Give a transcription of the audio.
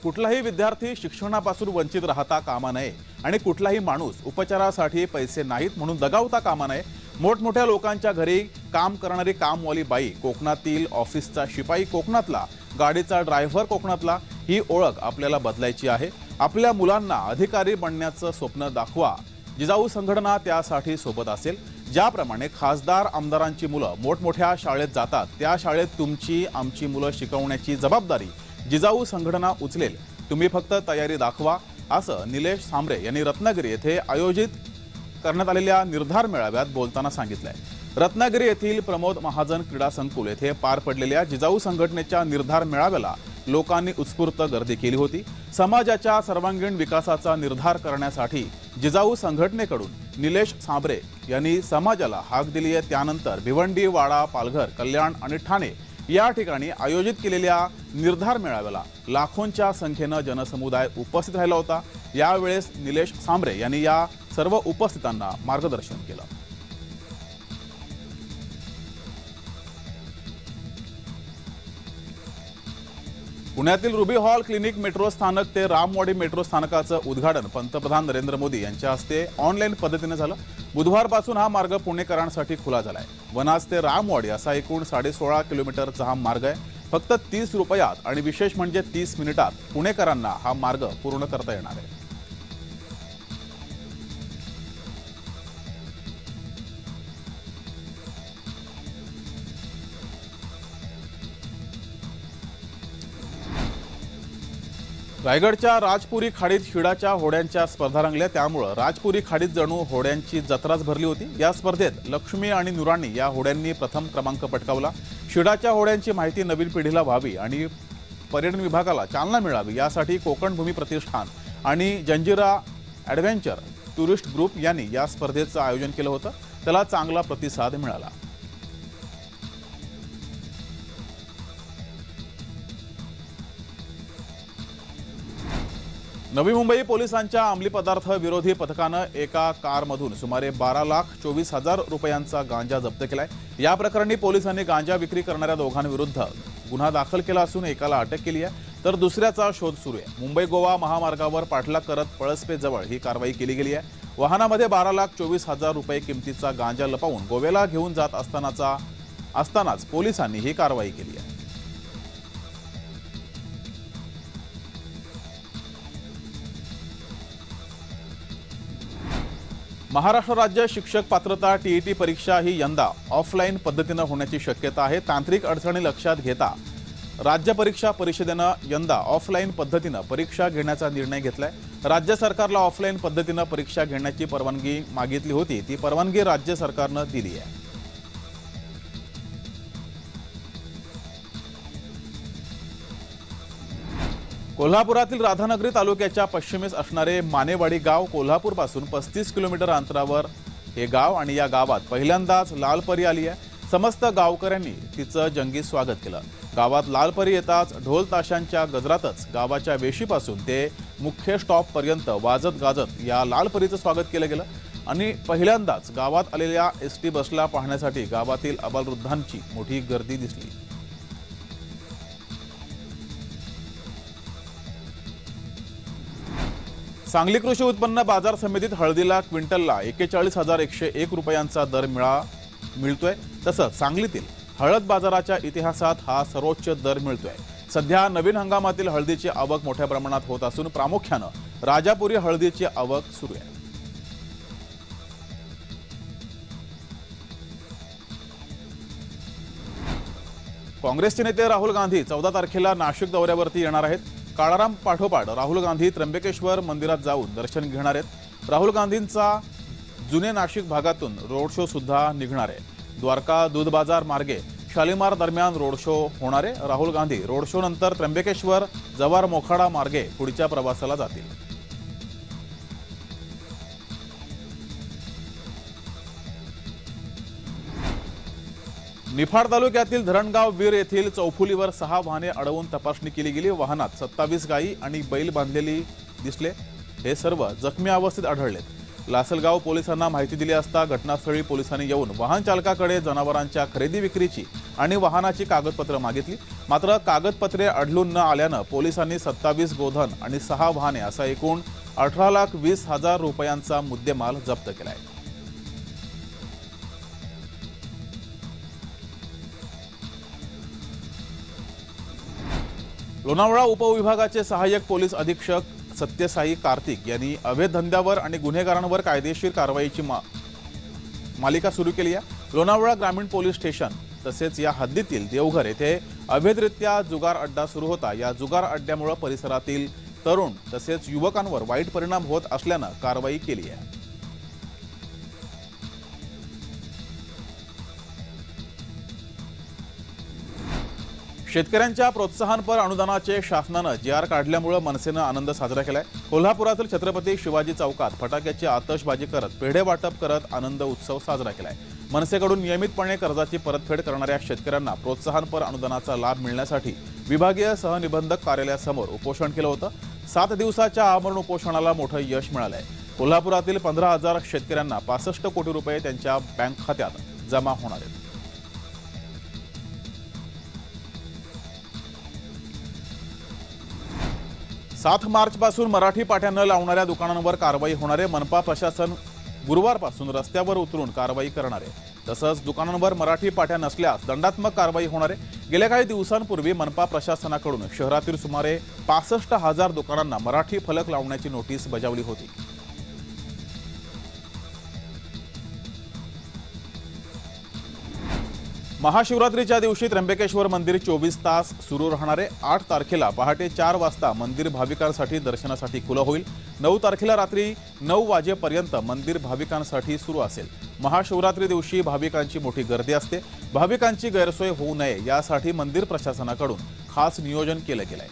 कुठलाही विद्यार्थी शिक्षणापासून वंचित राहता कामा नये आणि कुठलाही माणूस उपचारासाठी पैसे नाहीत म्हणून दगावता कामा नये। मोठमोठ्या लोकांच्या घरी काम करणारी कामवाली बाई कोकणातील, ऑफिसचा शिपाई कोकणातला, गाडीचा ड्रायव्हर कोकणातला, ही ओळख आपल्याला बदलायची आहे। आपल्या मुलांना अधिकारी बनण्याचं स्वप्न दाखवा। जिजाऊ संघटना त्यासाठी सोबत असेल। ज्याप्रमाणे खासदार आमदारांची मुलं मोठमोठ्या शाळेत जातात, त्या शाळेत तुमची आमची मुलं शिकवण्याची जबाबदारी जिजाऊ संघटना उचलेल। तुम्ही फक्त तयारी दाखवा, असं निलेश सांबरे यांनी रत्नागिरी येथे आयोजित करण्यात आलेल्या निर्धार मेळाव्यात बोलताना सांगितलंय। रत्नागिरी येथील प्रमोद महाजन क्रीडा संकुल येथे पार पडलेल्या जिजाऊ संघटनेच्या निर्धार मेळाव्याला लोकांनी उत्स्फूर्त गर्दी केली होती। समाजाच्या सर्वांगीण विकासाचा निर्धार करण्यासाठी जिजाऊ संघटनेकडून निलेश सांबरे यांनी समाजाला हाक दिली आहे। त्यानंतर भिवंडी, वाडा, पालघर, कल्याण आणि ठाणे या ठिकाणी आयोजित केलेल्या निर्धार मेळाव्याला लाखोंच्या संख्येने जनसमुदाय उपस्थित राहिला होता। यावेळेस निलेश सांबरे यांनी या सर्व उपस्थितांना मार्गदर्शन केलं। पुण्यातील रुबी हॉल क्लिनिक मेट्रो स्थानक ते रामवाडी मेट्रो स्थानकाचं उद्घाटन पंतप्रधान नरेंद्र मोदी यांच्या हस्ते ऑनलाईन पद्धतीने झालं। बुधवारपासून हा मार्ग पुणेकरांसाठी खुला झालाय। वनाज ते रामवाडी असा एकूण 16.5 किलोमीटरचा हा मार्ग आहे। फक्त 30 रुपयात आणि विशेष म्हणजे 30 मिनिटात पुणेकरांना हा मार्ग पूर्ण करता येणार आहे। रायगडच्या राजपुरी खाडीत शिडाच्या होड्यांच्या स्पर्धा रंगल्या। त्यामुळे राजपुरी खाडीत जणू होड्यांची जत्राच भरली होती। या स्पर्धेत लक्ष्मी आणि नुराणी या होड्यांनी प्रथम क्रमांक पटकावला। शिडाच्या होड्यांची माहिती नवीन पिढीला व्हावी आणि पर्यटन विभागाला चालना मिळावी यासाठी कोकण भूमी प्रतिष्ठान आणि जंजिरा ॲडव्हेंचर टुरिस्ट ग्रुप यांनी या स्पर्धेचं आयोजन केलं होतं। त्याला चांगला प्रतिसाद मिळाला। नवी मुंबई पोलिसांच्या अंमली पदार्थ विरोधी पथकानं एका कारमधून सुमारे 12,24,000 रुपयांचा गांजा जप्त केलाय। या प्रकरणी पोलिसांनी गांजा विक्री करणाऱ्या दोघांविरुद्ध गुन्हा दाखल केला असून एकाला अटक केली आहे तर दुसऱ्याचा शोध सुरू आहे। मुंबई गोवा महामार्गावर पाठलाग करत पळसपेजवळ ही कारवाई केली गेली आहे। वाहनामध्ये 12,24,000 रुपये किमतीचा गांजा लपवून गोव्याला घेऊन जात असतानाच पोलिसांनी ही कारवाई केली आहे। महाराष्ट्र राज्य शिक्षक पात्रता टीईटी परीक्षा ही यंदा ऑफलाईन पद्धतीने होण्याची शक्यता आहे। तांत्रिक अडचणी लक्षात घेता राज्य परीक्षा परिषदेने यंदा ऑफलाईन पद्धतीने परीक्षा घेण्याचा निर्णय घेतलाय। राज्य सरकारला ऑफलाईन पद्धतीने परीक्षा घेण्याची परवानगी मागितली होती, ती परवानगी राज्य सरकारने दिली आहे। कोल्हापुरातील राधानगरी तालुक्याच्या पश्चिमेस असणारे मानेवाडी गाव कोल्हापूरपासून 35 किलोमीटर अंतरावर हे गाव आणि या गावात पहिल्यांदाच लाल परी आली आहे। समस्त गावकऱ्यांनी तिचं जंगी स्वागत केलं। गावात लाल परी येताच ढोल ताशांच्या गजरातच गावाच्या वेशीपासून ते मुख्य स्टॉप पर्यंत वाजत गाजत या लाल परीचं स्वागत केलं गेलं आणि पहिल्यांदाच गावात आलेल्या एसटी बसला पाहण्यासाठी गावातील अबालवृद्धांची मोठी गर्दी दिसली। सांगली कृषी उत्पन्न बाजार समितीत हळदीला क्विंटलला 41,101 रुपयांचा दर मिळतोय। तसंच सांगलीतील हळद बाजाराच्या इतिहासात हा सर्वोच्च दर मिळतोय। सध्या नवीन हंगामातील हळदीची आवक मोठ्या प्रमाणात होत असून प्रामुख्याने राजापुरी हळदीची आवक सुरू आहे। काँग्रेसचे नेते राहुल गांधी 14 तारखेला नाशिक दौऱ्यावरती येणार आहेत। काळाराम पाठोपाठ राहुल गांधी त्र्यंबकेश्वर मंदिरात जाऊन दर्शन घेणार आहेत। राहुल गांधींचा जुने नाशिक भागातून रोड शो सुद्धा निघणार आहे। द्वारका दूध बाजार मार्गे शालिमार दरम्यान रोड शो होणार आहे। राहुल गांधी रोड शो नंतर त्र्यंबकेश्वर जव्हार मोखाडा मार्गे पुढच्या प्रवासाला जातील। निफाड तालुक्यातील धरणगाव वीर येथील चौफुलीवर 6 वाहने अडवून तपासणी केली गेली। वाहनात 27 गायी आणि बैल बांधलेली दिसले। हे सर्व जखमी अवस्थेत आढळलेत। लासलगाव पोलिसांना माहिती दिली असता घटनास्थळी पोलिसांनी येऊन वाहन चालकाकडे जनावरांच्या खरेदी विक्रीची आणि वाहनाची कागदपत्र मागितली। मात्र कागदपत्रे आढळून न आल्यानं पोलिसांनी 27 गोधन आणि 6 वाहने असा एकूण 18,20,000 रुपयांचा मुद्देमाल जप्त केलाय। लोणावळा उपविभागाचे सहाय्यक पोलीस अधीक्षक सत्यसाई कार्तिक यांनी अवैध धंद्यावर आणि गुन्हेगारांवर कायदेशीर कारवाईची मालिका सुरू केली आहे। लोणावळा ग्रामीण पोलीस स्टेशन तसेच या हद्दीतील देवघर येथे अवैधरित्या जुगार अड्डा सुरू होता। या जुगार अड्ड्यामुळे परिसरातील तरुण तसेच युवकांवर वाईट परिणाम होत असल्यानं कारवाई केली आहे। शेतकऱ्यांच्या प्रोत्साहनपर अनुदानाचे शासनानं जी.आर. काढल्यामुळे मनसेनं आनंद साजरा केलाय। कोल्हापुरातील छत्रपती शिवाजी चौकात फटाक्याची आतषबाजी करत पेढे वाटप करत आनंद उत्सव साजरा केलाय। मनसेकडून नियमितपणे कर्जाची परतफेड करणाऱ्या शेतकऱ्यांना प्रोत्साहनपर अनुदानाचा लाभ मिळण्यासाठी विभागीय सहनिबंधक कार्यालयासमोर उपोषण केलं होतं। 7 दिवसाच्या आमरण उपोषणाला मोठं यश मिळालंय। कोल्हापुरातील 15,000 शेतकऱ्यांना 65 कोटी रुपये त्यांच्या बँक खात्यात जमा होणार आहेत। 7 मार्चपासून मराठी पाट्या न लावणाऱ्या दुकानांवर कारवाई होणार आहे। मनपा प्रशासन गुरुवारपासून रस्त्यावर उतरून कारवाई करणार आहे। तसंच दुकानांवर मराठी पाट्या नसल्यास दंडात्मक कारवाई होणार आहे। गेल्या काही दिवसांपूर्वी मनपा प्रशासनाकडून शहरातील सुमारे 65,000 दुकानांना मराठी फलक लावण्याची नोटीस बजावली होती। महाशिवरात्रीच्या दिवशी त्र्यंबकेश्वर मंदिर 24 तास सुरू राहणार आहे। 8 तारखेला पहाटे 4 वाजता मंदिर भाविकांसाठी दर्शनासाठी खुलं होईल। 9 तारखेला रात्री 9 वाजेपर्यंत मंदिर भाविकांसाठी सुरू असेल। महाशिवरात्री दिवशी भाविकांची मोठी गर्दी असते। भाविकांची गैरसोय होऊ नये यासाठी मंदिर प्रशासनाकडून खास नियोजन केलं गेलंय।